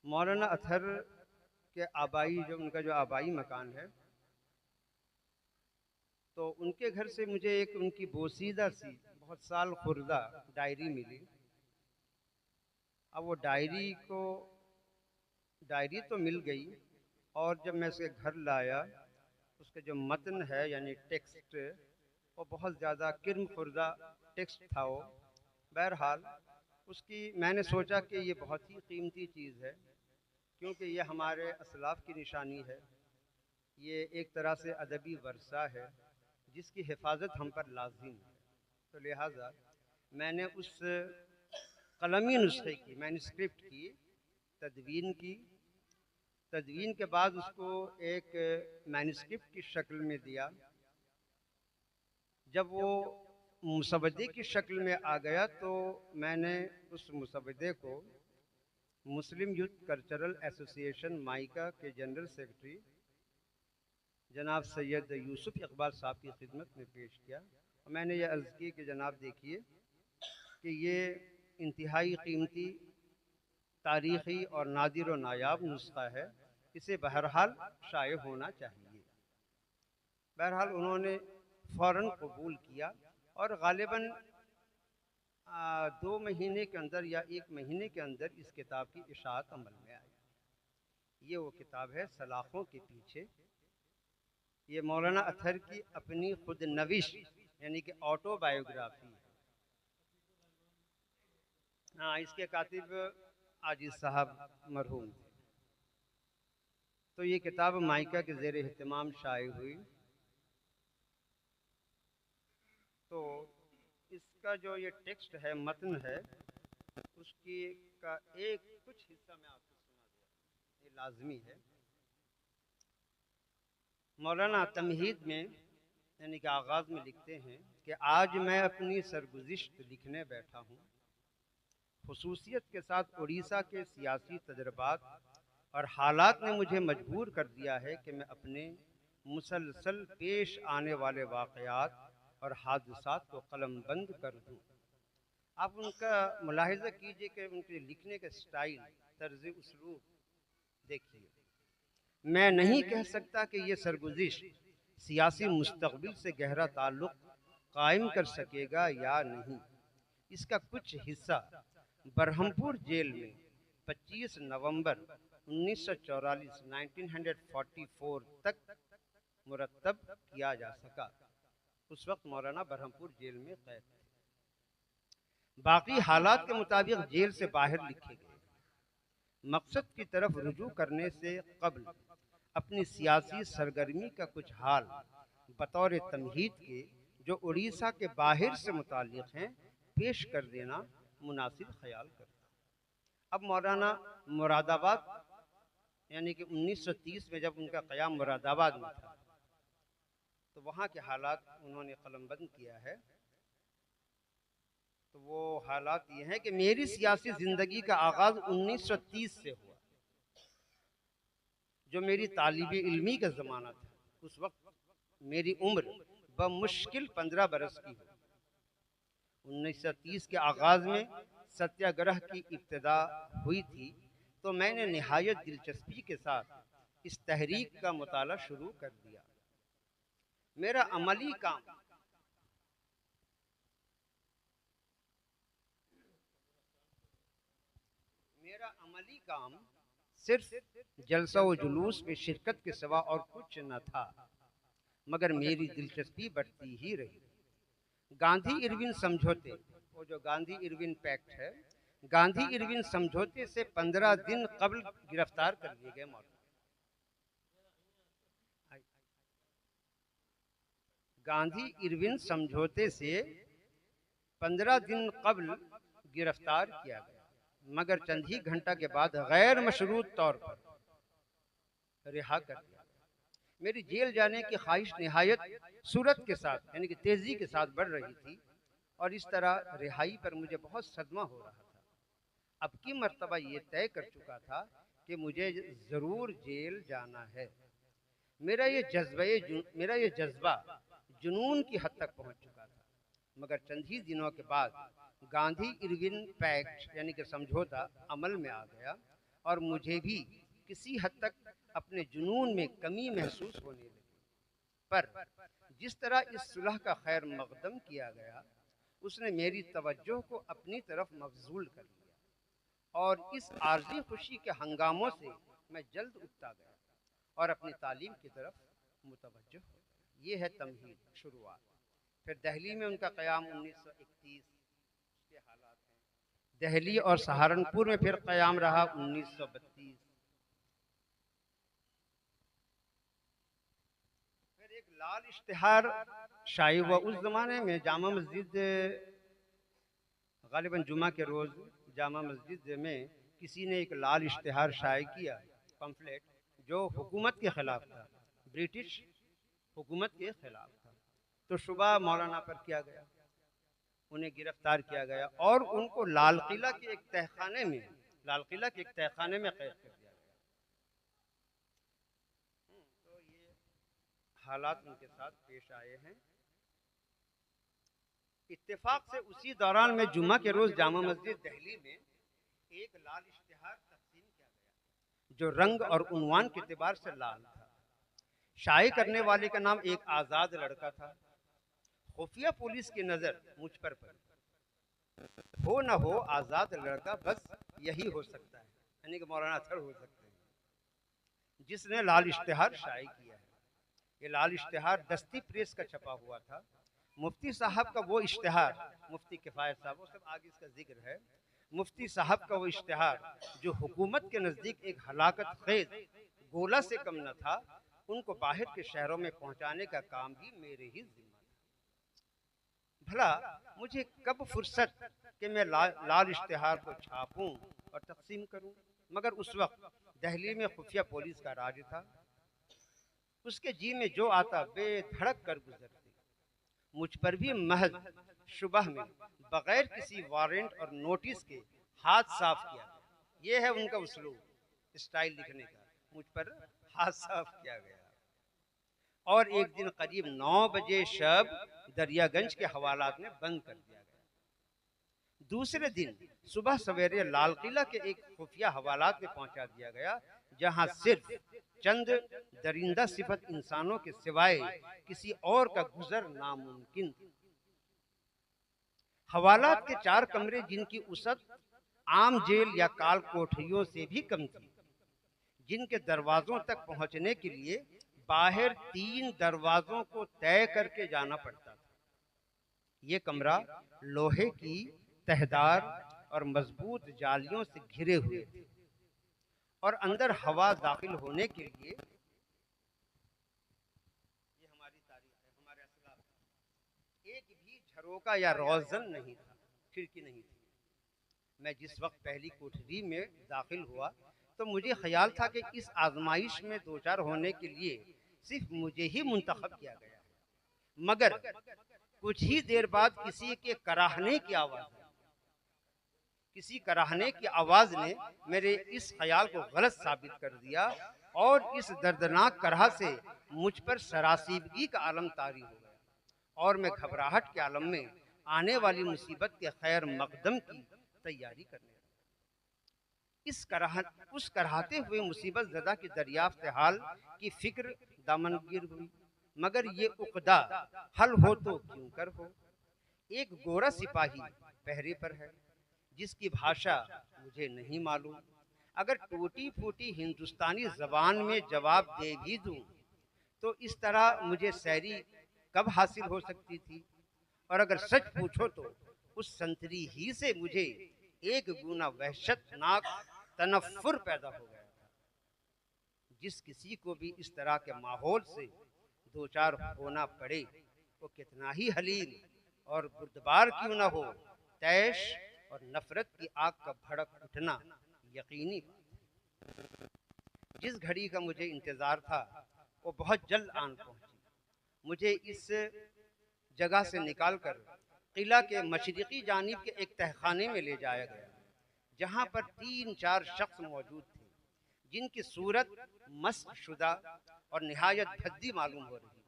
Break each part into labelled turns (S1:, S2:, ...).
S1: مولانا اطہر کے آبائی ان کا جو آبائی مکان ہے، تو ان کے گھر سے مجھے ایک ان کی بوسیدہ سی بہت سال خوردہ ڈائری ملی۔ اب وہ ڈائری تو مل گئی، اور جب میں اسے گھر لایا، اس کا جو متن ہے یعنی ٹیکسٹ، وہ بہت زیادہ کرم خوردہ ٹیکسٹ تھا وہ۔ بہرحال میں نے سوچا کہ یہ بہت ہی قیمتی چیز ہے، کیونکہ یہ ہمارے اسلاف کی نشانی ہے، یہ ایک طرح سے ادبی ورثہ ہے جس کی حفاظت ہم پر لازم ہے۔ تو لہٰذا میں نے اس قلمی نسخے کی مینuscript کی تدوین کے بعد اس کو ایک مینuscript کی شکل میں دیا۔ جب وہ مسودے کی شکل میں آ گیا تو میں نے اس مسودے کو مسلم یوتھ کلچرل ایسوسی ایشن مائیکا کے جنرل سیکرٹری جناب سید یوسف اقبال صاحب کی خدمت میں پیش کیا، اور میں نے یہ عرض کی کہ جناب دیکھیے کہ یہ انتہائی قیمتی، تاریخی اور نادر و نایاب نسخہ ہے، اسے بہرحال شائع ہونا چاہیے۔ بہرحال انہوں نے فوراً قبول کیا، اور غالباً 2 مہینے کے اندر یا 1 مہینے کے اندر اس کتاب کی اشاعت عمل میں آئی۔ یہ وہ کتاب ہے سلاخوں کے پیچھے۔ یہ مولانا اطہر کی اپنی خود نوشت یعنی کہ آٹو بایوگرافی ہے۔ اس کے کاتب عاجز صاحب مرحوم تھے۔ تو یہ کتاب مائیکا کے زیر اہتمام شائع ہوئی۔ تو اس کا جو یہ ٹیکسٹ ہے، متن ہے، اس کا کچھ حصہ میں آپ کو سنا دیا، یہ لازمی ہے۔ مولانا تمہید میں یعنی کہ آغاز میں لکھتے ہیں کہ آج میں اپنی سرگزشت لکھنے بیٹھا ہوں۔ خصوصیت کے ساتھ اڑیسہ کے سیاسی تجربات اور حالات نے مجھے مجبور کر دیا ہے کہ میں اپنے مسلسل پیش آنے والے واقعات اور حادثات کو قلم بند کر دوں۔ آپ ان کا ملاحظہ کیجئے کہ ان کے لکھنے کے سٹائل، طرز اسلوب دیکھیے۔ میں نہیں کہہ سکتا کہ یہ سرگزشت سیاسی مستقبل سے گہرا تعلق قائم کر سکے گا یا نہیں۔ اس کا کچھ حصہ برہمپور جیل میں 25 نومبر 1944 تک مرتب کیا جا سکا۔ اس وقت مولانا برہمپور جیل میں قید تھے۔ باقی حالات کے مطابق جیل سے باہر لکھے گئے۔ مقصد کی طرف رجوع کرنے سے قبل اپنی سیاسی سرگرمی کا کچھ حال بطور تمہید کے جو اڑیسہ کے باہر سے متعلق ہیں پیش کر دینا مناسب خیال کرتا ہوں۔ اب مولانا مراد آباد یعنی کہ 1930 میں جب ان کا قیام مراد آباد میں تھا، تو وہاں کے حالات انہوں نے قلم بند کیا ہے۔ تو وہ حالات یہ ہیں کہ میری سیاسی زندگی کا آغاز 1930 سے ہوا، جو میری طالب علمی کا زمانہ تھا۔ اس وقت میری عمر بمشکل 15 برس کی ہوئی۔ 1930 کے آغاز میں ستیہ گرہ کی ابتدا ہوئی تھی، تو میں نے نہایت دلچسپی کے ساتھ اس تحریک کا مطالعہ شروع کر دیا۔ میرا عملی کام صرف جلسہ و جلوس میں شرکت کے سوا اور کچھ نہ تھا، مگر میری دلچسپی بڑھتی ہی رہی۔ گاندھی ایروین سمجھوتے، وہ جو گاندھی ایروین پیکٹ ہے، گاندھی ایروین سمجھوتے سے 15 دن قبل گرفتار کر لیے گئے مولانا۔ گاندھی ایروین سمجھوتے سے 15 دن قبل گرفتار کیا گیا، مگر چند ہی گھنٹہ کے بعد غیر مشروط طور پر رہا کر دیا گیا۔ میری جیل جانے کی خواہش نہایت سرعت کے ساتھ یعنی کہ تیزی کے ساتھ بڑھ رہی تھی، اور اس طرح رہائی پر مجھے بہت صدمہ ہو رہا تھا۔ اب کی مرتبہ یہ طے کر چکا تھا کہ مجھے ضرور جیل جانا ہے۔ میرا یہ جذبہ جنون کی حد تک پہنچ چکا تھا، مگر چند ہی دنوں کے بعد گاندھی ایروین پیکٹ یعنی کہ سمجھوتا عمل میں آ گیا، اور مجھے بھی کسی حد تک اپنے جنون میں کمی محسوس ہونے لگی، پر جس طرح اس صلح کا خیر مقدم کیا گیا اس نے میری توجہ کو اپنی طرف مبذول کر لیا، اور اس عارضی خوشی کے ہنگاموں سے میں جلد اکتا گیا اور اپنی تعلیم کی طرف متوجہ ہو گیا۔ یہ ہے تمہید، شروعات۔ پھر دہلی میں ان کا قیام 1931 کے حالات ہیں۔ دہلی اور سہارنپور میں پھر قیام رہا 1932۔ پھر ایک لال اشتہار شائع ہوا اس زمانے میں جامع مسجد، غالباً جمعہ کے روز جامع مسجد میں کسی نے ایک لال اشتہار شائع کیا، پمفلیٹ، جو حکومت کے خلاف تھا، برٹش حکومت کے خلاف تھا۔ تو شبہ مولانا پر کیا گیا، انہیں گرفتار کیا گیا اور ان کو لال قلعہ کے ایک تہخانے میں قید کر دیا گیا۔ تو یہ حالات ان کے ساتھ پیش آئے ہیں۔ اتفاق سے اسی دوران میں جمعہ کے روز جامع مسجد دہلی میں ایک لال اشتہار تقسیم کیا گیا جو رنگ اور عنوان کے اعتبار سے لال تھا۔ شائع کرنے والے کا نام ایک آزاد لڑکا تھا۔ خفیہ پولیس کی نظر مجھ پر پڑی۔ ہو نہ ہو آزاد لڑکا بس یہی ہو سکتا ہے، یعنی کہ مولانا اطہر ہو سکتے ہیں جس نے لال اشتہار شائع کیا ہے۔ یہ لال اشتہار دستی پریس کا چھپا ہوا تھا۔ مفتی صاحب کا وہ اشتہار، مفتی کفایت صاحب، وہ سب آگے اس کا ذکر ہے، مفتی صاحب کا وہ اشتہار جو حکومت کے نزدیک ایک ہلاکت خیز گولہ سے کم نہ تھا، ان کو باہر کے شہروں میں پہنچانے کا کام بھی میرے ہی ذمہ تھا۔ بھلا مجھے کب فرصت کہ میں لال اشتہار کو چھاپوں اور تقسیم کروں، مگر اس وقت دہلی میں خفیہ پولیس کا راج تھا۔ اس کے جی میں جو آتا بے دھڑک کر گزرتے۔ مجھ پر بھی محض شبہ میں بغیر کسی وارنٹ اور نوٹس کے ہاتھ صاف کیا گیا۔ یہ ہے ان کا اسلوب، اسٹائل لکھنے کا، مجھ پر ہاتھ صاف کیا گیا۔ اور ایک دن قریب 9 بجے شب دریا گنج کے حوالات میں بند کر دیا گیا۔ دوسرے دن صبح سویرے لال قلعہ کے ایک خفیہ حوالات میں پہنچا دیا گیا جہاں صرف چند درندہ صفت انسانوں کے سوائے کسی اور کا گزر ناممکن تھا۔ حوالات کے 4 کمرے جن کی وسعت عام جیل یا کال کوٹھریوں سے بھی کم تھی، جن کے دروازوں تک پہنچنے کے لیے باہر 3 دروازوں کو طے کر کے جانا پڑتا تھا۔ یہ کمرہ لوہے کی تہدار اور مضبوط جالیوں سے گھرے ہوئے تھے اور اندر ہوا داخل ہونے کے لیے، یہ ہماری تاریخ ہے، ہمارے اسلاف، ایک بھی جھروکا یا روزن نہیں تھا، کھڑکی نہیں تھی۔ میں جس وقت پہلی کوٹھری میں داخل ہوا تو مجھے خیال تھا کہ اس آزمائش میں دوچار ہونے کے لیے صرف مجھے ہی منتخب کیا گیا، مگر کچھ ہی دیر بعد کسی کراہنے کی آواز نے میرے اس خیال کو غلط ثابت کر دیا اور اس دردناک کرہ سے مجھ پر سراسیمگی کا عالم طاری ہو گیا اور میں گھبراہٹ کے عالم میں آنے والی مصیبت کے خیر مقدم کی تیاری کرنے لگا۔ اس کراہتے ہوئے مصیبت زدہ کی دریافت حال کی فکر دامنگیر ہوئی، مگر یہ عقدہ حل ہو تو کیوں کر ہو۔ ایک گورا سپاہی پہرے پر ہے جس کی بھاشا مجھے نہیں معلوم۔ اگر ٹوٹی پھوٹی ہندوستانی زبان میں جواب دے بھی دوں تو اس طرح مجھے سیری کب حاصل ہو سکتی تھی، اور اگر سچ پوچھو تو اس سنتری ہی سے مجھے ایک گنا وحشتناک تنفر پیدا ہو گیا تھا۔ جس کسی کو بھی اس طرح کے ماحول سے دوچار ہونا پڑے وہ کتنا ہی حلیم اور بردبار کیوں نہ ہو، طیش اور نفرت کی آگ کا بھڑک اٹھنا یقینی بات ہے۔ جس گھڑی کا مجھے انتظار تھا وہ بہت جلد آن پہنچی۔ مجھے اس جگہ سے نکال کر قلعہ کے مشرقی جانب کے ایک تہخانے میں لے جایا گیا جہاں پر 3-4 شخص موجود تھے جن کی صورت مسخ شدہ اور نہایت بھدی معلوم ہو رہی تھی۔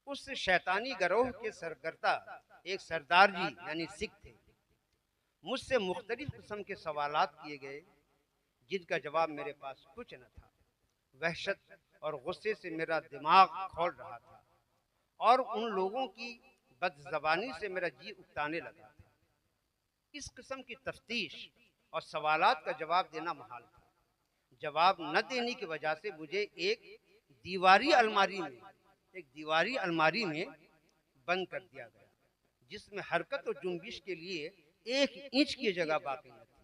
S1: اس شیطانی گروہ کے سرکردہ ایک سردار جی یعنی سکھ تھے۔ مجھ سے مختلف قسم کے سوالات کیے گئے جن کا جواب میرے پاس کچھ نہ تھا۔ وحشت اور غصے سے میرا دماغ کھول رہا تھا اور ان لوگوں کی بد زبانی سے میرا جی اکتانے لگا تھا۔ اس قسم کی تفتیش اور سوالات کا جواب دینا محال تھا۔ جواب نہ دینے کی وجہ سے مجھے ایک دیواری الماری میں بند کر دیا گیا، جس میں حرکت و جنبش کے لیے 1 انچ کی جگہ باقی نہ تھی۔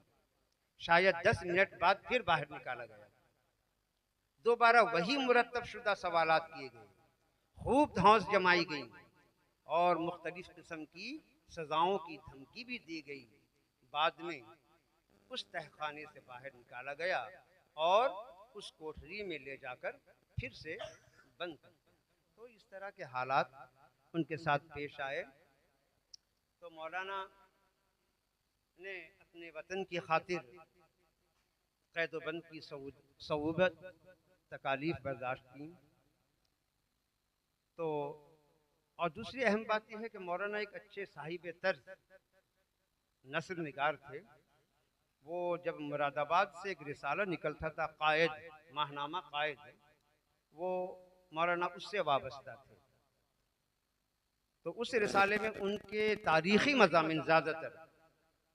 S1: شاید 10 منٹ بعد پھر باہر نکالا گیا۔ دوبارہ وہی مرتب شدہ سوالات کیے گئے، خوب دھونس جمائی گئی اور مختلف قسم کی سزاؤں کی دھمکی بھی دی گئی۔ بعد میں اس تہخانے سے باہر نکالا گیا اور اس کوٹھری میں لے جا کر پھر سے بند کر دیا۔ تو اس طرح کے حالات ان کے ساتھ پیش آئے تو مولانا نے اپنے وطن کی خاطر قید و بند کی صعوبت تکالیف برداشت کی۔ تو اور دوسری اہم بات یہ ہے کہ مولانا ایک اچھے صاحب طرز نثر نگار تھے۔ وہ جب مراد آباد سے ایک رسالہ نکلتا تھا قائد، ماہنامہ قائد، وہ مولانا اس سے وابستہ تھے۔ تو اس رسالے میں ان کے تاریخی مضامین زیادہ تر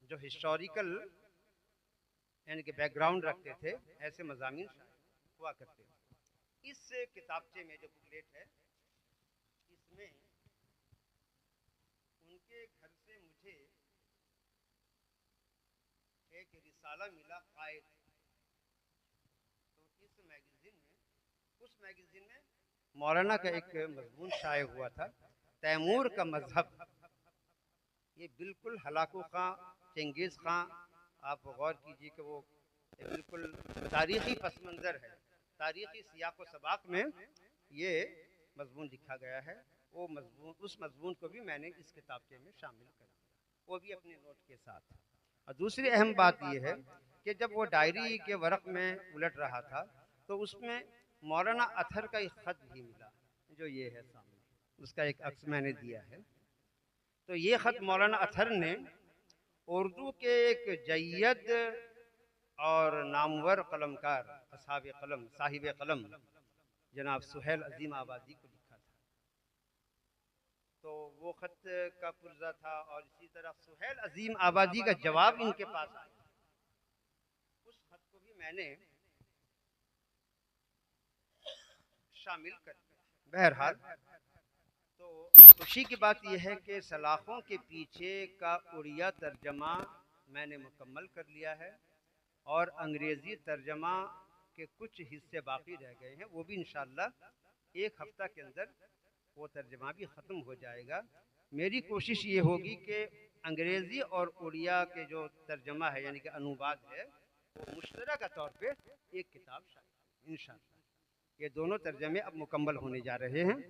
S1: جو ہسٹوریکل یعنی کہ بیک گراؤنڈ رکھتے تھے، ایسے مضامین ہوا کرتے تھے۔ اس کتابچے میں جو بکلیٹ ہے، اس میں ان کے گھر سے مجھے ایک رسالہ ملا قائد۔ تو اس میگزین میں مولانا کا ایک مضمون شائع ہوا تھا، تیمور کا مذہب۔ یہ بالکل ہلاکو خاں چنگیز خاں، آپ غور کیجئے کہ وہ بالکل تاریخی پس منظر ہے، تاریخی سیاق و سباق میں یہ مضمون لکھا گیا ہے۔ اس مضمون کو بھی میں نے اس کتابچے میں شامل کر دیا، وہ بھی اپنے نوٹ کے ساتھ۔ اور دوسری اہم بات یہ ہے کہ جب وہ ڈائری کے ورق میں الٹ رہا تھا تو اس میں مولانا اطہر کا ایک خط بھی ملا، جو یہ ہے سامنے، اس کا ایک عکس میں نے دیا ہے۔ تو یہ خط مولانا اطہر نے اردو کے ایک جید اور نامور قلمکار صاحب قلم جناب سہیل عظیم آبادی کو لکھا تھا۔ تو وہ خط کا پرزہ تھا اور اسی طرح سہیل عظیم آبادی کا جواب ان کے پاس آیا۔ اس خط کو بھی میں نے شامل کر دیا۔ بہرحال تو خوشی کی بات یہ ہے کہ سلاخوں کے پیچھے کا اڑیا ترجمہ میں نے مکمل کر لیا ہے اور انگریزی ترجمہ کے کچھ حصے باقی رہ گئے ہیں، وہ بھی انشاءاللہ 1 ہفتہ کے اندر وہ ترجمہ بھی ختم ہو جائے گا۔ میری کوشش یہ ہوگی کہ انگریزی اور اڑیا کے جو ترجمہ ہے یعنی کہ انواد ہے، وہ مشترکہ طور پہ ایک کتاب شامل انشاءاللہ۔ یہ دونوں ترجمے اب مکمل ہونے جا رہے ہیں۔